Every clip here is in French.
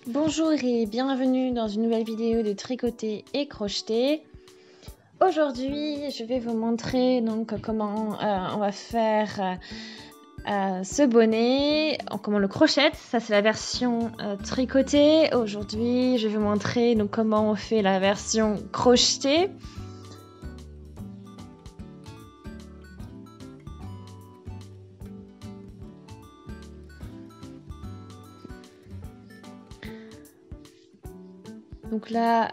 Bonjour et bienvenue dans une nouvelle vidéo de tricoter et crocheter. Aujourd'hui, je vais vous montrer donc comment on va faire ce bonnet, comment on le crochette. Ça c'est la version tricotée. Aujourd'hui, je vais vous montrer donc comment on fait la version crochetée. Donc là,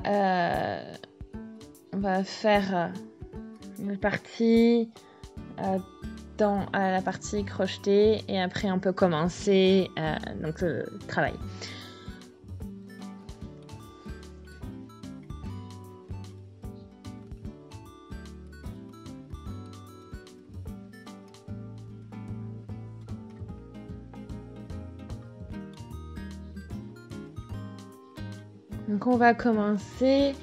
on va faire une partie dans la partie crochetée et après on peut commencer donc le travail. Donc on va commencer.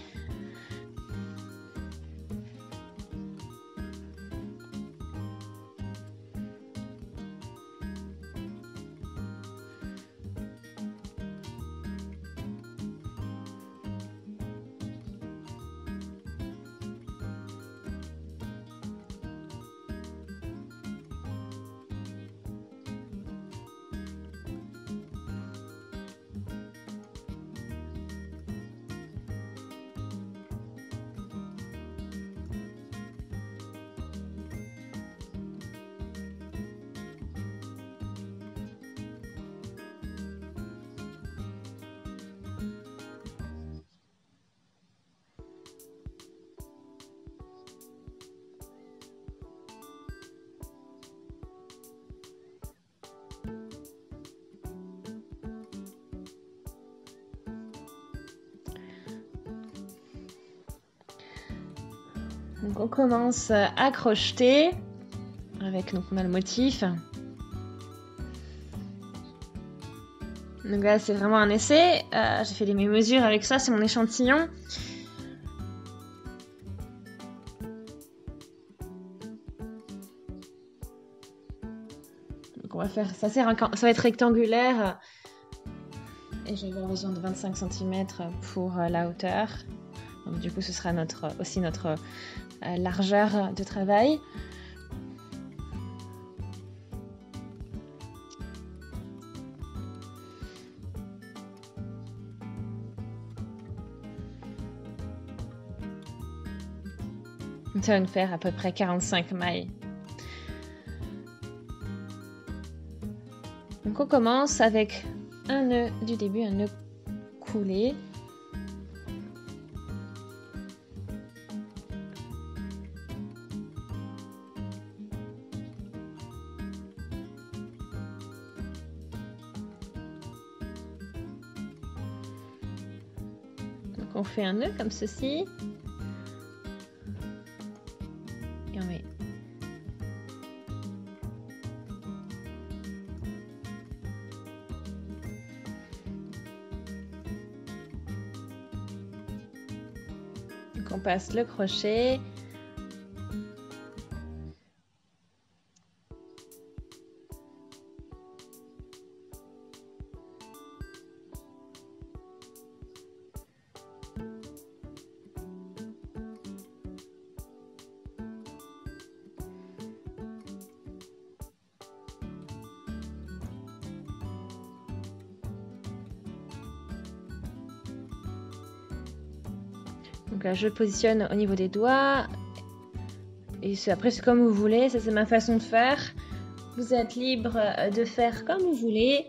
Donc on commence à crocheter avec donc on a le motif. Donc là c'est vraiment un essai. J'ai fait mes mesures avec ça, c'est mon échantillon. Donc on va faire ça, ça va être rectangulaire et j'ai besoin de 25 cm pour la hauteur. Donc du coup ce sera aussi notre largeur de travail. Ça va nous faire à peu près 45 mailles. Donc on commence avec un nœud du début, un nœud coulé. Donc on fait un nœud comme ceci. Et on met donc on passe le crochet. Donc là, je positionne au niveau des doigts. Et après, c'est comme vous voulez. Ça, c'est ma façon de faire. Vous êtes libre de faire comme vous voulez.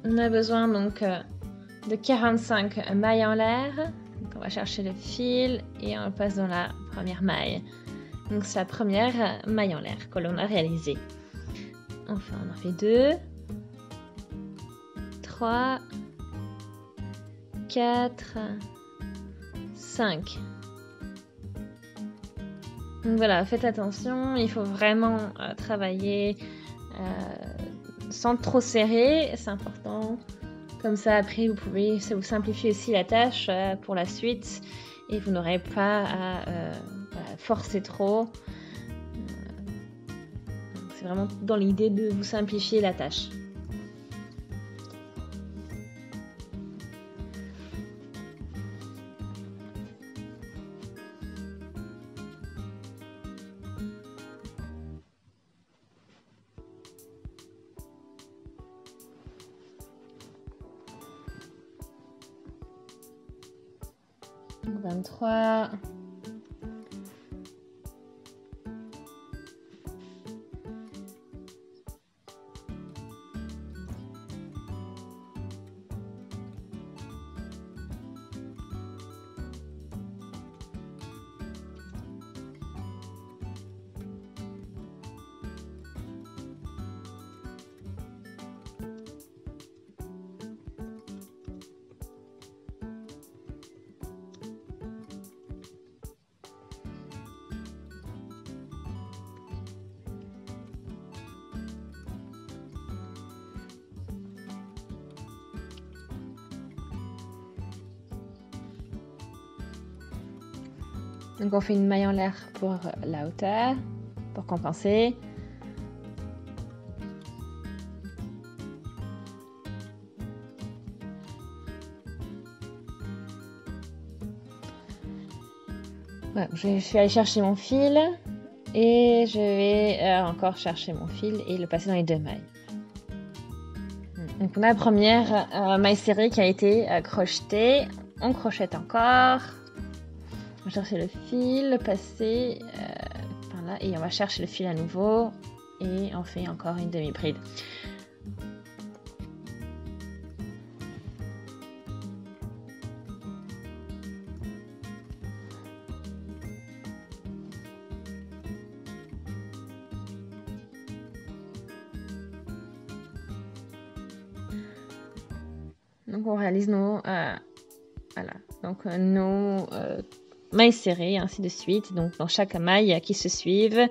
On a besoin donc de 45 mailles en l'air. Donc on va chercher le fil et on passe dans la première maille. Donc c'est la première maille en l'air que l'on a réalisée. Enfin on en fait 2, 3, 4, 5. Donc voilà, faites attention, il faut vraiment travailler sans trop serrer, c'est important. Comme ça, après, ça vous simplifie aussi la tâche pour la suite et vous n'aurez pas à forcer trop. C'est vraiment dans l'idée de vous simplifier la tâche. Donc 23. Donc on fait une maille en l'air pour la hauteur, pour compenser. Voilà, je suis allée chercher mon fil et je vais encore chercher mon fil et le passer dans les deux mailles. Donc on a la première maille serrée qui a été crochetée. On crochette encore. On va chercher le fil, le passer par là et on va chercher le fil à nouveau et on fait encore une demi-bride. Donc on réalise nos mailles serrées, ainsi de suite. Donc dans chaque maille qui se suivent.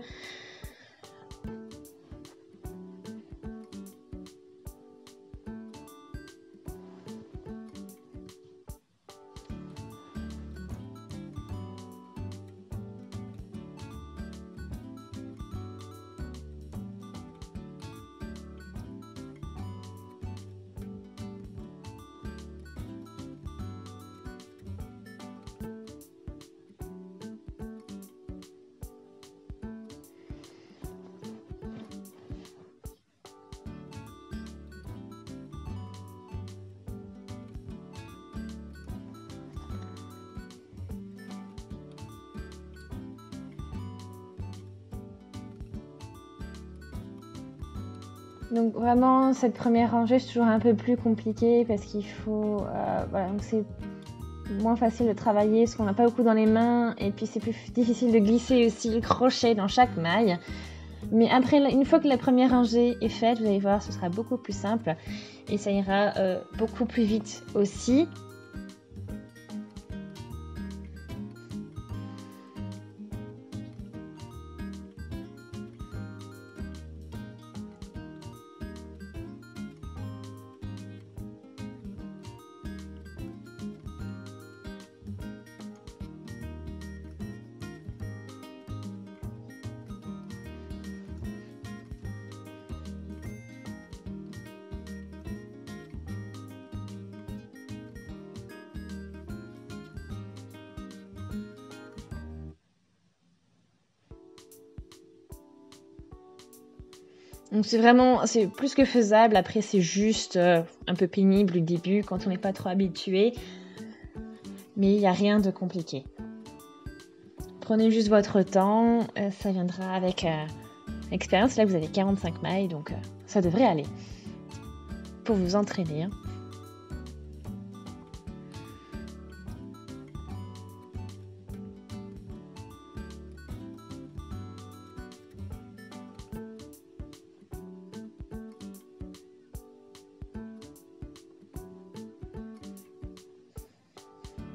Donc vraiment cette première rangée c'est toujours un peu plus compliqué parce qu'il faut donc c'est moins facile de travailler parce qu'on n'a pas beaucoup dans les mains et puis c'est plus difficile de glisser aussi le crochet dans chaque maille. Mais après, une fois que la première rangée est faite, vous allez voir, ce sera beaucoup plus simple et ça ira beaucoup plus vite aussi. Donc c'est plus que faisable. Après c'est juste un peu pénible au début quand on n'est pas trop habitué. Mais il n'y a rien de compliqué. Prenez juste votre temps, ça viendra avec l'expérience. Là vous avez 45 mailles donc ça devrait aller. Pour vous entraîner. Hein.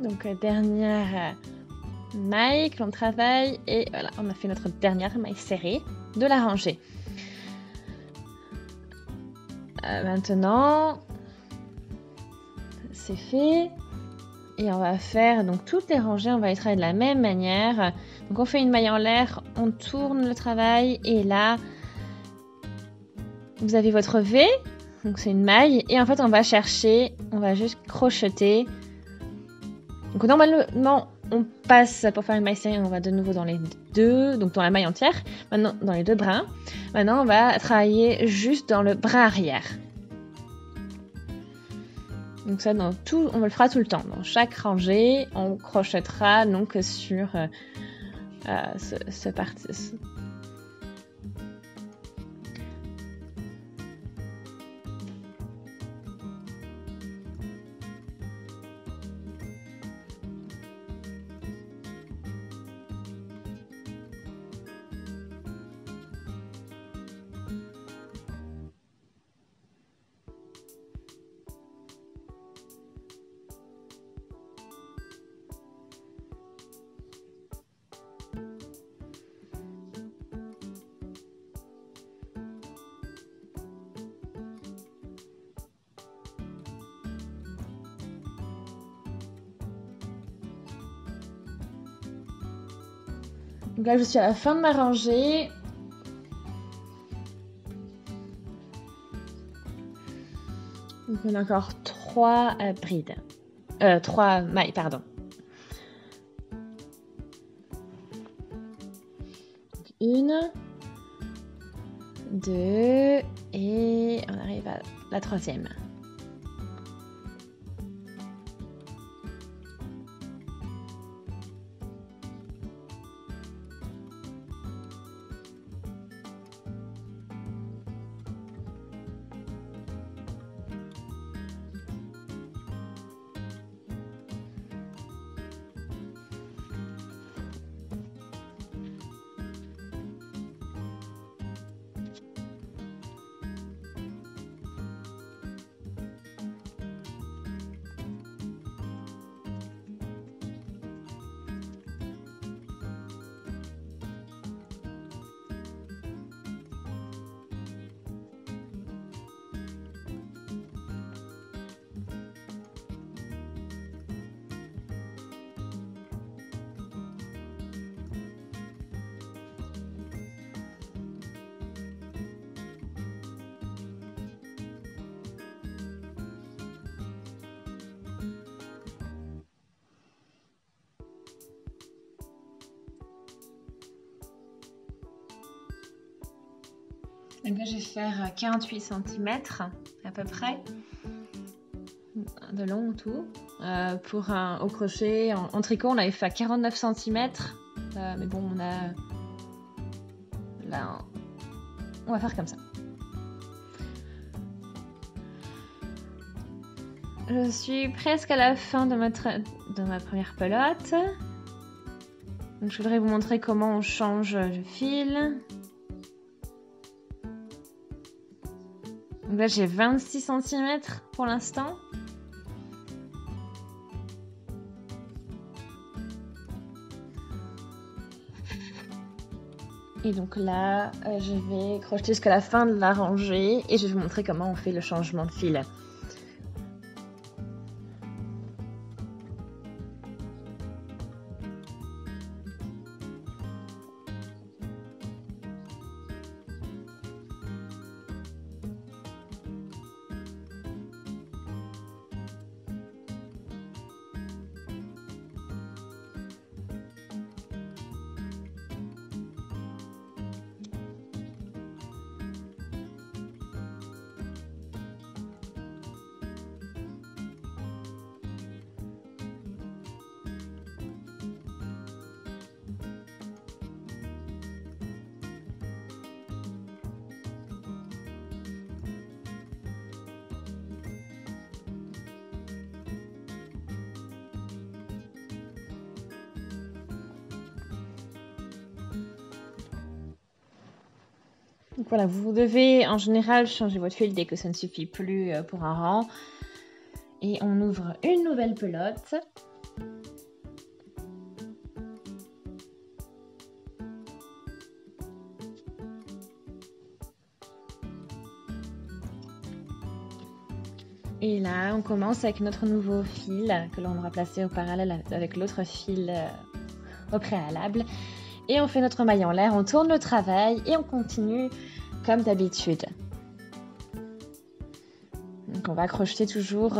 Donc dernière maille que l'on travaille et voilà, on a fait notre dernière maille serrée de la rangée. Maintenant, c'est fait. Et on va faire donc toutes les rangées, on va les travailler de la même manière. Donc on fait une maille en l'air, on tourne le travail et là, vous avez votre V, donc c'est une maille. Et en fait, on va chercher, on va juste crocheter. Donc normalement, on passe pour faire une maille serrée, on va de nouveau dans les deux, donc dans la maille entière. Maintenant, dans les deux brins. Maintenant, on va travailler juste dans le brin arrière. Donc ça, dans tout, on le fera tout le temps. Dans chaque rangée, on crochettera donc sur ce parti. Donc là, je suis à la fin de ma rangée. Donc on a encore 3 brides. 3 mailles, pardon. Une, 2, et on arrive à la 3e. Donc là, je vais faire 48 cm à peu près de long tout. Au crochet, en tricot, on avait fait à 49 cm. Mais bon, là, on va faire comme ça. Je suis presque à la fin de ma première pelote. Donc, je voudrais vous montrer comment on change le fil. Donc là, j'ai 26 cm pour l'instant. Et donc là, je vais crocheter jusqu'à la fin de la rangée et je vais vous montrer comment on fait le changement de fil. Donc voilà, vous devez en général changer votre fil dès que ça ne suffit plus pour un rang. Et on ouvre une nouvelle pelote. Et là, on commence avec notre nouveau fil que l'on aura placé au parallèle avec l'autre fil au préalable. Et on fait notre maille en l'air, on tourne le travail et on continue comme d'habitude. Donc on va crocheter toujours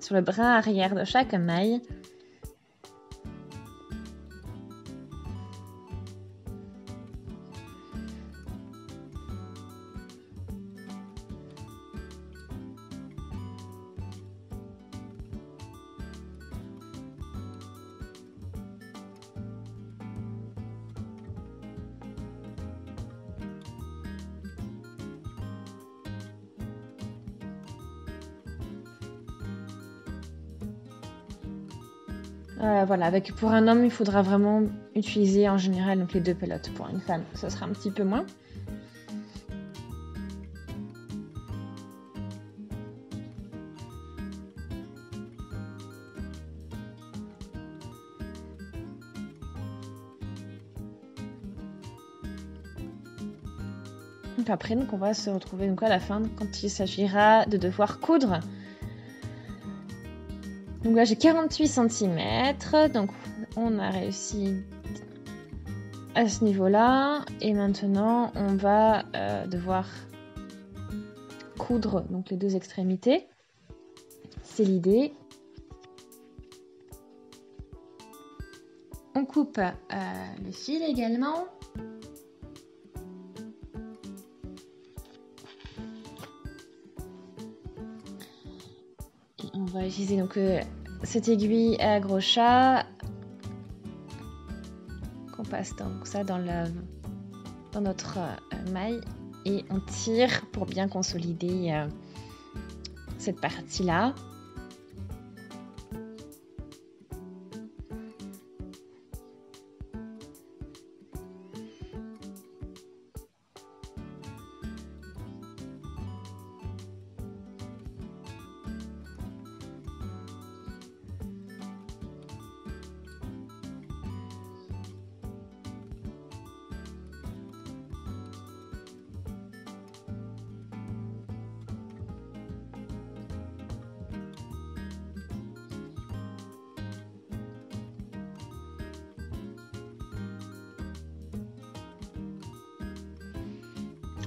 sur le brin arrière de chaque maille. Voilà, pour un homme, il faudra vraiment utiliser en général donc les 2 pelotes. Pour une femme, ce sera un petit peu moins. Donc après, on va se retrouver à la fin quand il s'agira de devoir coudre. Donc là, j'ai 48 cm, donc on a réussi à ce niveau-là. Et maintenant, on va devoir coudre donc les 2 extrémités. C'est l'idée. On coupe le fil également. Et on va utiliser donc cette aiguille à gros chat qu'on passe donc ça dans notre maille et on tire pour bien consolider cette partie-là.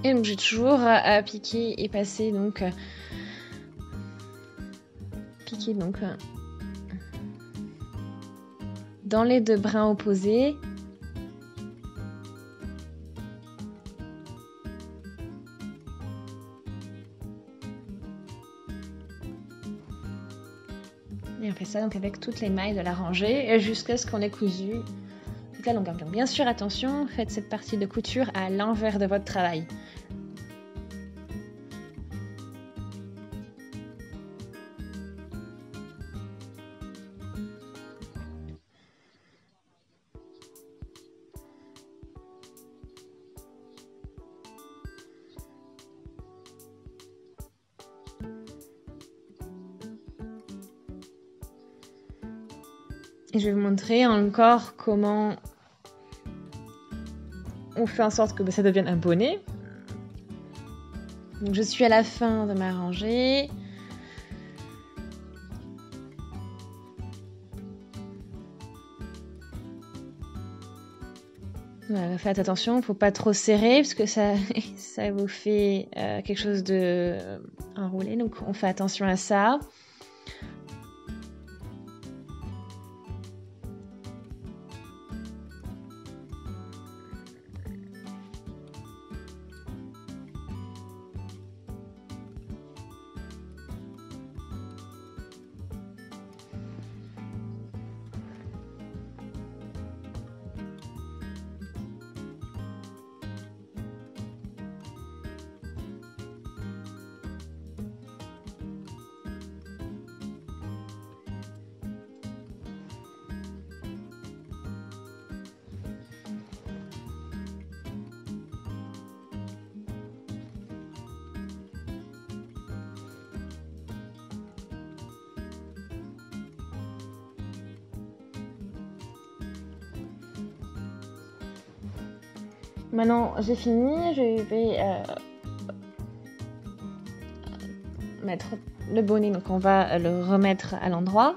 Et donc j'ai toujours piqué et passé dans les 2 brins opposés. Et on fait ça donc avec toutes les mailles de la rangée jusqu'à ce qu'on ait cousu toute la longueur. Donc bien sûr, attention, faites cette partie de couture à l'envers de votre travail. Et je vais vous montrer encore comment on fait en sorte que ça devienne un bonnet. Donc je suis à la fin de ma rangée. Voilà, faites attention, il ne faut pas trop serrer parce que ça vous fait quelque chose de enroulé. Donc on fait attention à ça. Maintenant, j'ai fini. Je vais mettre le bonnet, donc on va le remettre à l'endroit.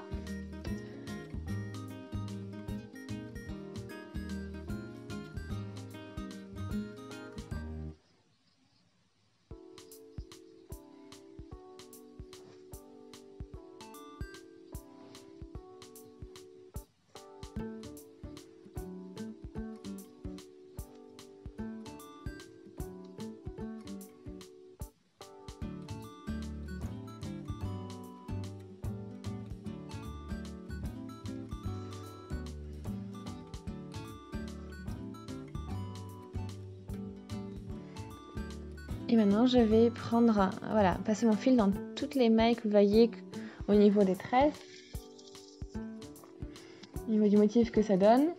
Et maintenant, je vais prendre, voilà, passer mon fil dans toutes les mailles que vous voyez au niveau des tresses, au niveau du motif que ça donne.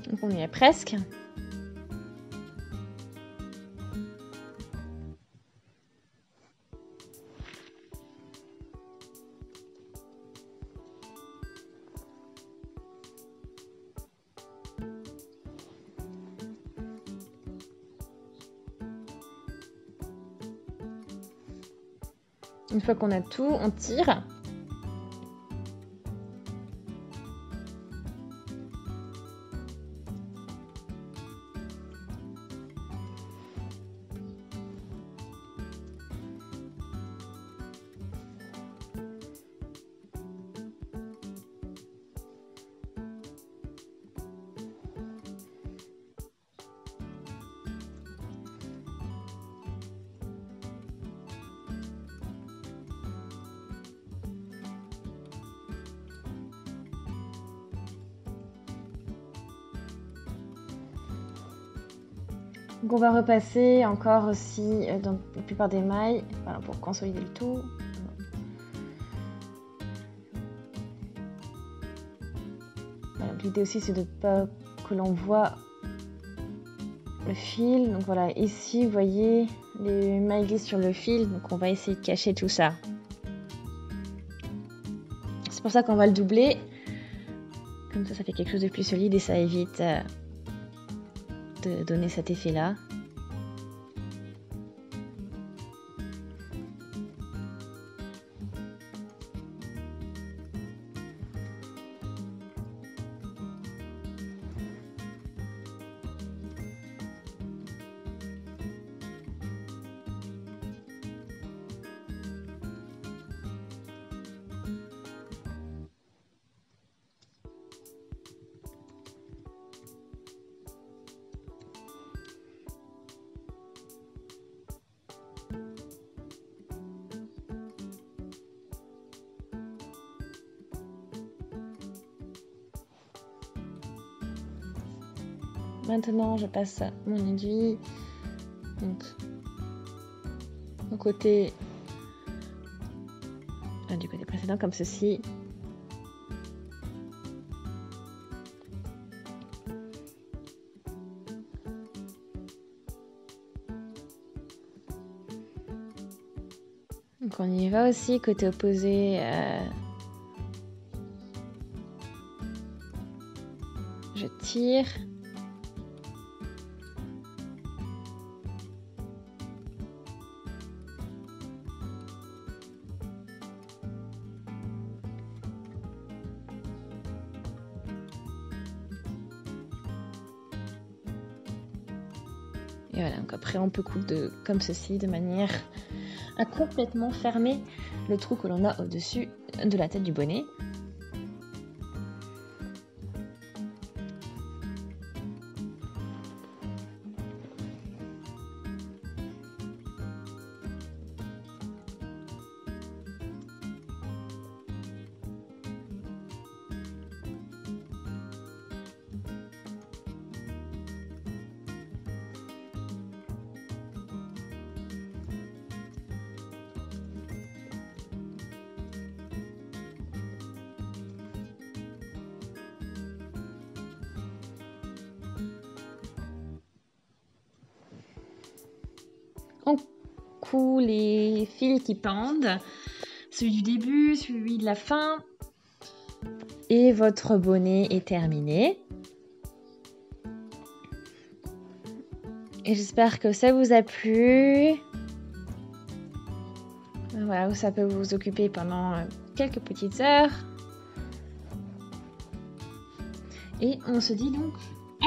Donc on y est presque. Une fois qu'on a tout, on tire. Donc on va repasser encore aussi dans la plupart des mailles, voilà, pour consolider le tout. Voilà, l'idée aussi c'est de pas que l'on voit le fil. Donc voilà, ici vous voyez les mailles glissent sur le fil, donc on va essayer de cacher tout ça. C'est pour ça qu'on va le doubler. Comme ça fait quelque chose de plus solide et ça évite de donner cet effet-là. Maintenant, je passe mon aiguille donc, au côté du côté précédent, comme ceci. Donc on y va aussi, côté opposé. Je tire. Et voilà, donc après on peut coudre comme ceci de manière à complètement fermer le trou que l'on a au-dessus de la tête du bonnet. On coud les fils qui pendent, celui du début, celui de la fin, et votre bonnet est terminé. Et j'espère que ça vous a plu. Voilà, ça peut vous occuper pendant quelques petites heures. Et on se dit donc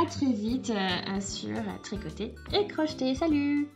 à très vite sur Tricoter et Crocheter. Salut!